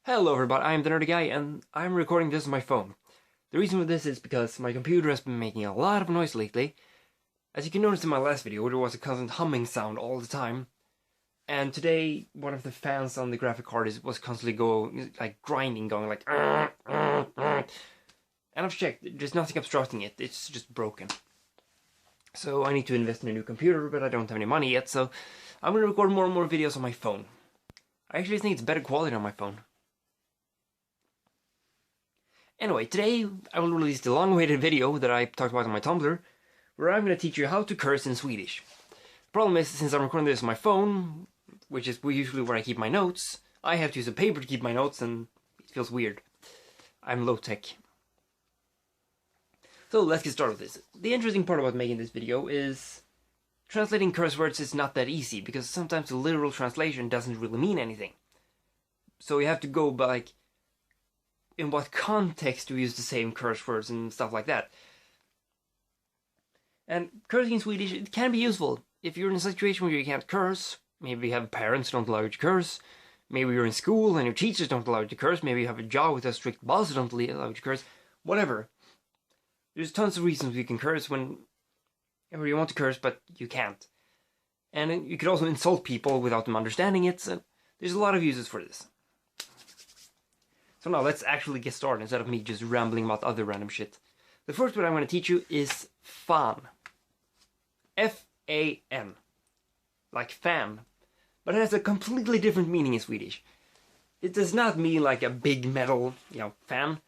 Hello everybody, I'm the Nerdy Guy, and I'm recording this on my phone. The reason for this is because my computer has been making a lot of noise lately. As you can notice in my last video, there was a constant humming sound all the time. And today, one of the fans on the graphic card was constantly grinding, going like And I've checked, there's nothing obstructing it, it's just broken. So I need to invest in a new computer, but I don't have any money yet, so I'm going to record more and more videos on my phone. I actually think it's better quality on my phone. Anyway, today I will release the long-awaited video that I talked about on my Tumblr, where I'm going to teach you how to curse in Swedish. The problem is, since I'm recording this on my phone, which is usually where I keep my notes, I have to use a paper to keep my notes, and it feels weird. I'm low-tech. So let's get started with this. The interesting part about making this video is translating curse words is not that easy, because sometimes the literal translation doesn't really mean anything. So you have to go by, in what context do we use the same curse words and stuff like that. And cursing in Swedish, it can be useful. If you're in a situation where you can't curse, maybe you have parents who don't allow you to curse, maybe you're in school and your teachers don't allow you to curse, maybe you have a job with a strict boss who don't allow you to curse, whatever. There's tons of reasons you can curse whenever you want to curse, but you can't. And you could also insult people without them understanding it, so there's a lot of uses for this. So now let's actually get started instead of me just rambling about other random shit. The first word I'm going to teach you is fan. F-A-N. Like fan. But it has a completely different meaning in Swedish. It does not mean like a big metal, fan.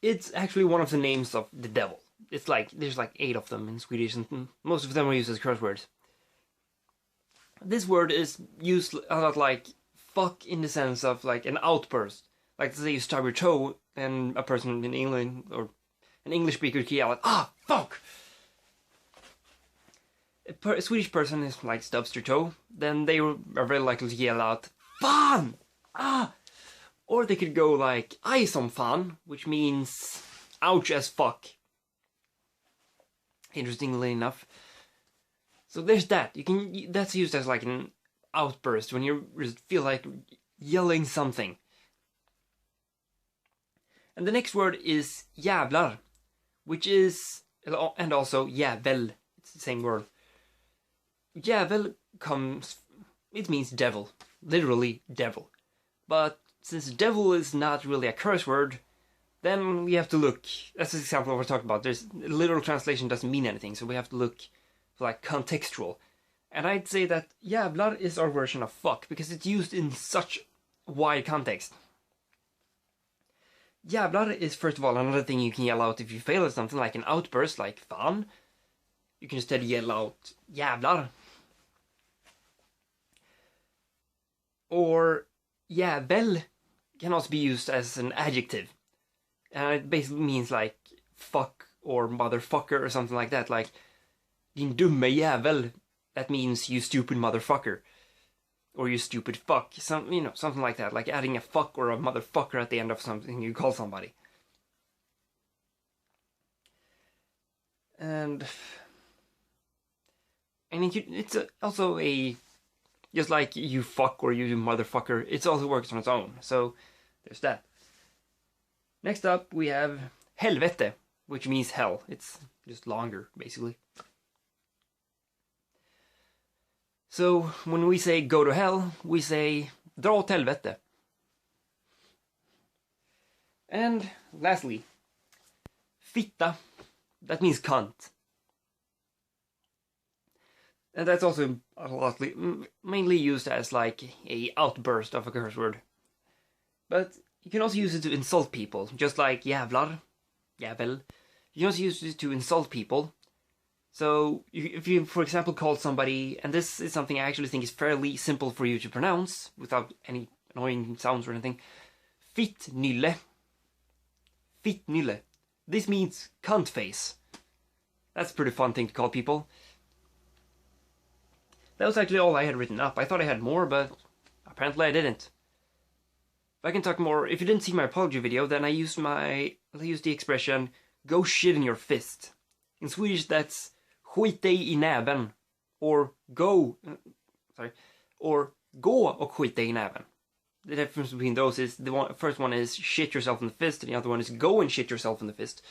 It's actually one of the names of the devil. It's like, there's like 8 of them in Swedish, and most of them are used as curse words. This word is used a lot like fuck in the sense of like an outburst. Like, say you stub your toe, and a person in England, or an English speaker can yell like, ah, fuck! A Swedish person is like stubs their toe, then they are very likely to yell out, fan! Ah! Or they could go like, aj som fan, which means, ouch as fuck. Interestingly enough. So there's that. That's used as like an outburst, when you feel like yelling something. And the next word is Jävlar, which is, and also Jävel, it's the same word. Jävel it means devil, literally devil. But since devil is not really a curse word, then we have to look, that's an example of what we're talking about. There's literal translation doesn't mean anything, so we have to look for like contextual. And I'd say that Jävlar is our version of fuck, because it's used in such wide context. Jävlar is, first of all, another thing you can yell out if you fail at something, like an outburst, like fan. You can instead yell out Jävlar. Or Jävel can also be used as an adjective. And it basically means like fuck or motherfucker or something like that. Like, din dumme Jävel, that means you stupid motherfucker. Or you stupid fuck, something like that, like adding a fuck or a motherfucker at the end of something you call somebody. And it's also just like you fuck or you motherfucker, it also works on its own, so there's that. Next up we have Helvete, which means hell. It's just longer, basically. So, when we say go to hell, we say dra åt helvete. And lastly, fitta, that means cunt. And that's also mainly used as like a outburst of a curse word. But you can also use it to insult people, just like Jävlar, Jävel. You can also use it to insult people. So, if you, for example, call somebody, and this is something I actually think is fairly simple for you to pronounce, without any annoying sounds or anything. Fittnylle. Fittnylle. This means cunt face. That's a pretty fun thing to call people. That was actually all I had written up. I thought I had more, but apparently I didn't. If I can talk more, if you didn't see my apology video, then I used the expression, go shit in your fist. In Swedish, that's skit i näven, or go och skita i näven. the difference between those is first one is shit yourself in the fist, and the other one is go and shit yourself in the fist.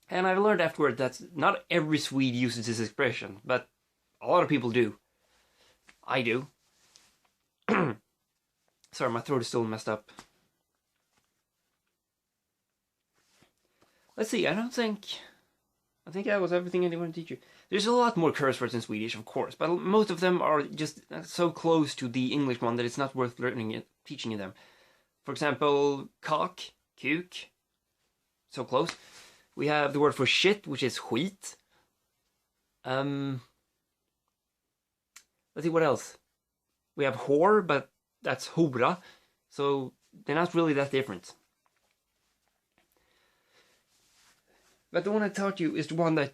And I learned afterward that not every Swede uses this expression, but a lot of people do. I do. Sorry, my throat is still messed up. Let's see, I think that was everything I wanted to teach you. There's a lot more curse words in Swedish, of course, but most of them are just so close to the English one that it's not worth teaching them. For example, cock, kuk, so close. We have the word for shit, which is skit. Let's see, what else? We have whore, but that's hora, so they're not really that different. But the one I taught you is the one that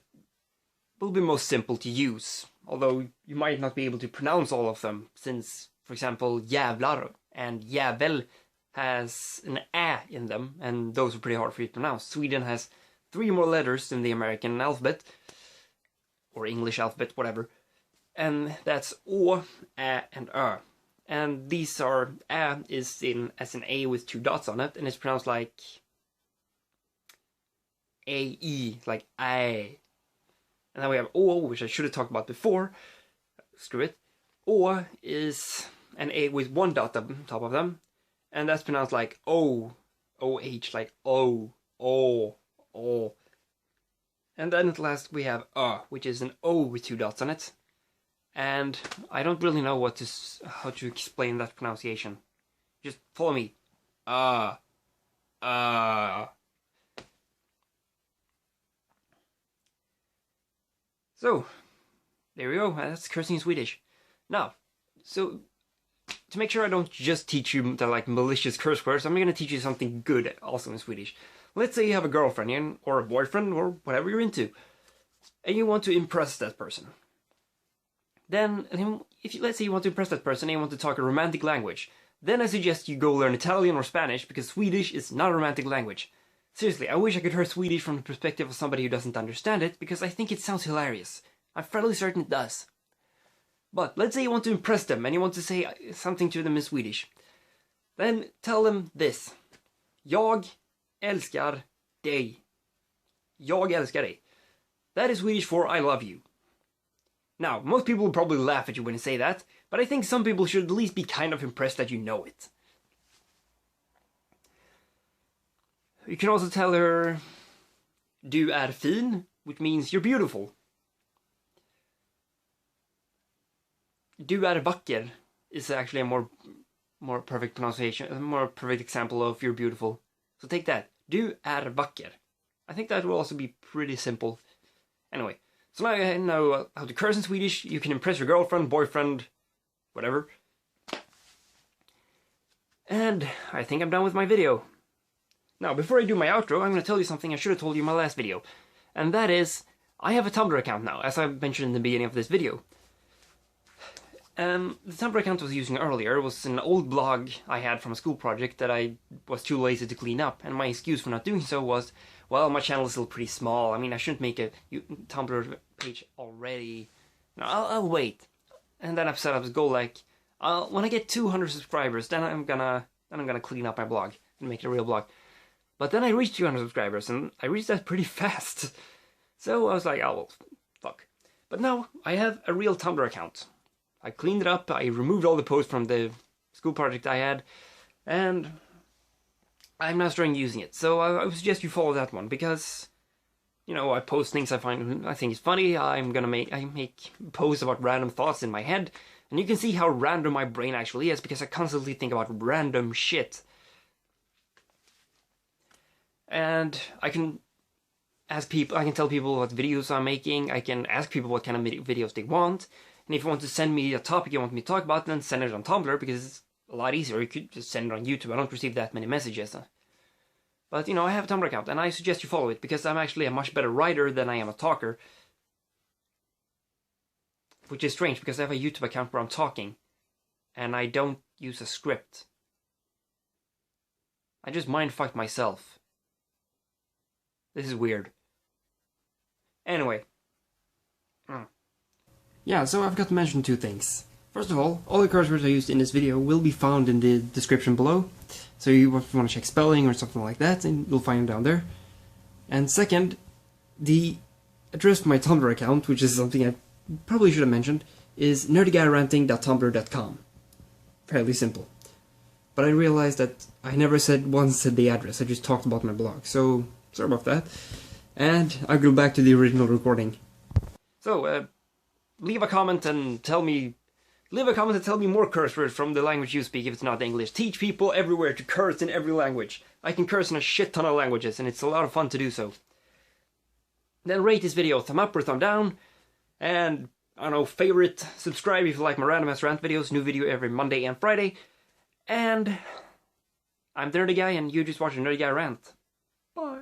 will be most simple to use, although you might not be able to pronounce all of them, since, for example, Jävlar and Jävel has an ä in them, and those are pretty hard for you to pronounce. Sweden has 3 more letters than the American alphabet, or English alphabet, whatever, and that's å, ä, and ö. And these are, ä is as an A with 2 dots on it, and it's pronounced like A-E, like I. And then we have O, which I should have talked about before. Screw it. O is an A with 1 dot on top of them. And that's pronounced like O. O-H, like O. O. O. And then at last we have which is an O with 2 dots on it. And I don't really know how to explain that pronunciation. Just follow me. So, there we go, that's cursing in Swedish. Now, so, to make sure I don't just teach you the malicious curse words, I'm gonna teach you something good also in Swedish. Let's say you have a girlfriend, or a boyfriend, or whatever you're into, and you want to impress that person. Then, let's say you want to impress that person and you want to talk a romantic language, then I suggest you go learn Italian or Spanish, because Swedish is not a romantic language. Seriously, I wish I could hear Swedish from the perspective of somebody who doesn't understand it, because I think it sounds hilarious. I'm fairly certain it does. But let's say you want to impress them and you want to say something to them in Swedish. Then tell them this. Jag älskar dig. Jag älskar dig. That is Swedish for I love you. Now, most people will probably laugh at you when you say that, but I think some people should at least be kind of impressed that you know it. You can also tell her, du är fin, which means you're beautiful. Du är vacker is actually a more perfect pronunciation, a more perfect example of you're beautiful. So take that. Du är vacker. I think that will also be pretty simple. Anyway, so now you know how to curse in Swedish. You can impress your girlfriend, boyfriend, whatever. And I think I'm done with my video. Now, before I do my outro, I'm going to tell you something I should have told you in my last video. And that is, I have a Tumblr account now, as I mentioned in the beginning of this video. The Tumblr account I was using earlier was an old blog I had from a school project that I was too lazy to clean up. And my excuse for not doing so was, well, my channel is still pretty small. I mean, I shouldn't make a Tumblr page already. No, I'll wait. And then I've set up a goal like, when I get 200 subscribers, then I'm gonna clean up my blog and make it a real blog. But then I reached 200 subscribers, and I reached that pretty fast. So I was like, oh, well, fuck. But now, I have a real Tumblr account. I cleaned it up, I removed all the posts from the school project I had, and I'm now starting using it. So I would suggest you follow that one, because, you know, I post things I think is funny. I make posts about random thoughts in my head, and you can see how random my brain actually is, because I constantly think about random shit. And I can tell people what videos I'm making, I can ask people what kind of videos they want, and if you want to send me a topic you want me to talk about, then send it on Tumblr, because it's a lot easier. You could just send it on YouTube. I don't receive that many messages. But, you know, I have a Tumblr account, and I suggest you follow it, because I'm actually a much better writer than I am a talker. Which is strange, because I have a YouTube account where I'm talking, and I don't use a script. I just mindfucked myself. This is weird. Anyway. Yeah, so I forgot to mention 2 things. First of all the curse words I used in this video will be found in the description below. So if you want to check spelling or something like that, and you'll find them down there. And second, the address for my Tumblr account, which is something I probably should have mentioned, is nerdyguyranting.tumblr.com. Fairly simple. But I realized that I never once said the address, I just talked about my blog, so sorry about that. And I'll go back to the original recording. So, leave a comment and tell me more curse words from the language you speak if it's not English. Teach people everywhere to curse in every language. I can curse in a shit ton of languages, and it's a lot of fun to do so. Then rate this video, thumb up or thumb down, and, I don't know, favorite, subscribe if you like my random ass rant videos, new video every Monday and Friday, and I'm the Nerdy Guy, and you just watched a Nerdy Guy rant. Bye.